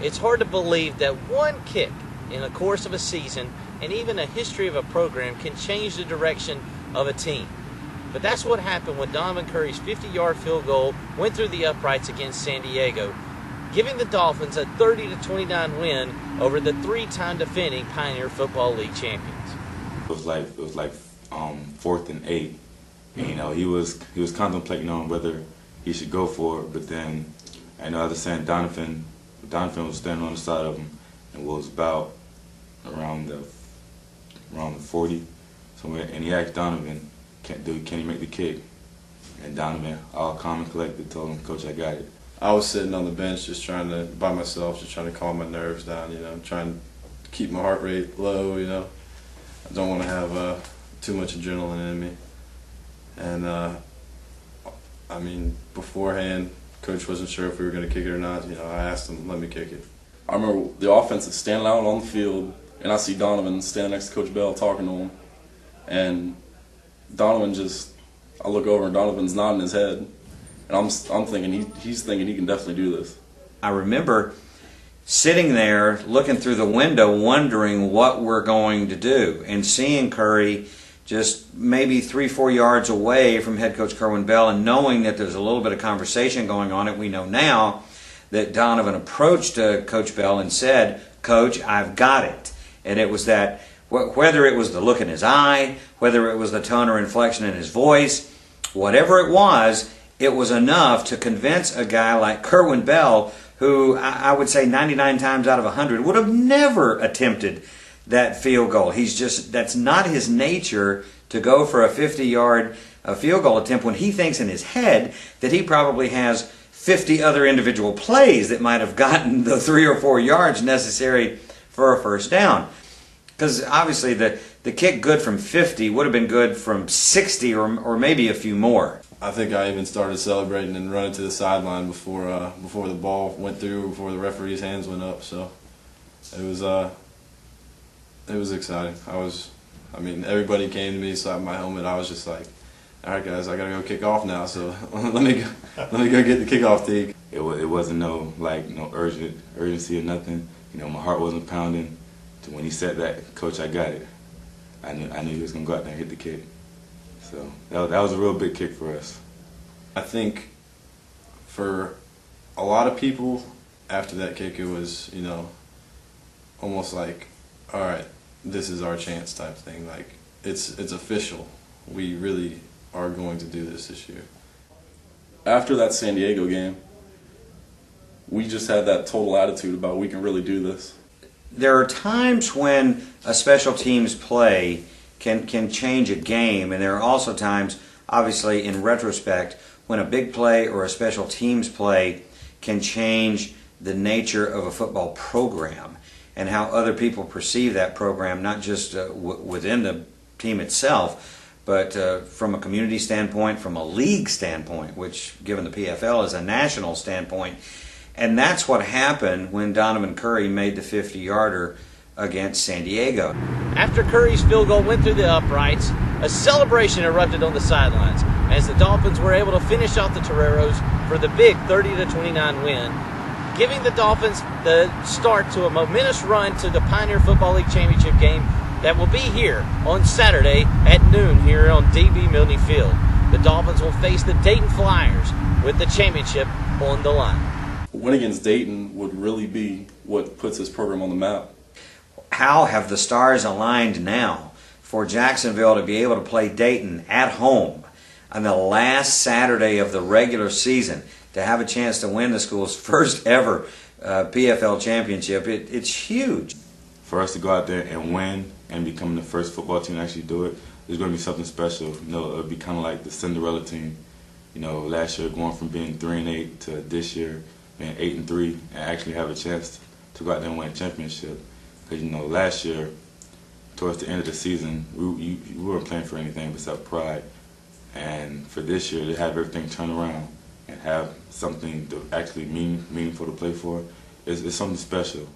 It's hard to believe that one kick in the course of a season and even a history of a program can change the direction of a team. But that's what happened when Donovan Curry's 50-yard field goal went through the uprights against San Diego, giving the Dolphins a 30-29 win over the three-time defending Pioneer Football League champions. It was like 4th and 8. And, he was contemplating on whether he should go for it, but then I know, as I was saying, Donovan was standing on the side of him and was about around the 40 somewhere, and he asked Donovan, can he make the kick? And Donovan, all calm and collected, told him, "Coach, I got it." I was sitting on the bench just by myself, just trying to calm my nerves down, trying to keep my heart rate low, I don't want to have too much adrenaline in me. And, beforehand, Coach wasn't sure if we were going to kick it or not. I asked him, let me kick it. I remember the offense is standing out on the field, and I see Donovan standing next to Coach Bell talking to him. And I look over and Donovan's nodding his head. And I'm thinking he's thinking he can definitely do this. I remember sitting there looking through the window wondering what we're going to do and seeing Curry just maybe 3-4 yards away from head coach Kerwin Bell, and knowing that there's a little bit of conversation going on. And we know now that Donovan approached Coach Bell and said, "Coach, I've got it." And it was that, whether it was the look in his eye, whether it was the tone or inflection in his voice, whatever it was enough to convince a guy like Kerwin Bell, who I would say 99 times out of 100 would have never attempted that field goal. That's not his nature to go for a 50-yard field goal attempt when he thinks in his head that he probably has 50 other individual plays that might have gotten the 3 or 4 yards necessary for a first down. Because obviously the kick good from 50 would have been good from 60 or maybe a few more. I think I even started celebrating and running to the sideline before the ball went through, before the referee's hands went up. So it was exciting. Everybody came to me, slapped my helmet. I was just like, "All right, guys, I gotta go kick off now. So let me go get the kickoff tee." It wasn't no urgency or nothing. My heart wasn't pounding. So when he said that, "Coach, I got it," I knew he was gonna go out there and hit the kick. So that was a real big kick for us. I think for a lot of people after that kick, it was almost like, all right, this is our chance type thing. Like it's official. We really are going to do this year. After that San Diego game, we just had that total attitude about we can really do this. There are times when a special teams play can change a game, and there are also times, obviously in retrospect, when a big play or a special teams play can change the nature of a football program and how other people perceive that program, not just within the team itself, but from a community standpoint, from a league standpoint, which given the PFL is a national standpoint. And that's what happened when Donovan Curry made the 50-yarder against San Diego. After Curry's field goal went through the uprights, a celebration erupted on the sidelines as the Dolphins were able to finish off the Toreros for the big 30-29 win, giving the Dolphins the start to a momentous run to the Pioneer Football League championship game that will be here on Saturday at noon here on D.B. Milne Field. The Dolphins will face the Dayton Flyers with the championship on the line. A win against Dayton would really be what puts this program on the map. How have the stars aligned now for Jacksonville to be able to play Dayton at home on the last Saturday of the regular season, to have a chance to win the school's first ever PFL championship? It's huge. For us to go out there and win and become the first football team to actually do it, it's going to be something special. It'll be kind of like the Cinderella team. Last year going from being 3-8 to this year being 8-3, and actually have a chance to go out there and win a championship. Because last year, towards the end of the season, we weren't playing for anything besides pride. And for this year, to have everything turn around and have something to actually meaningful to play for, is something special.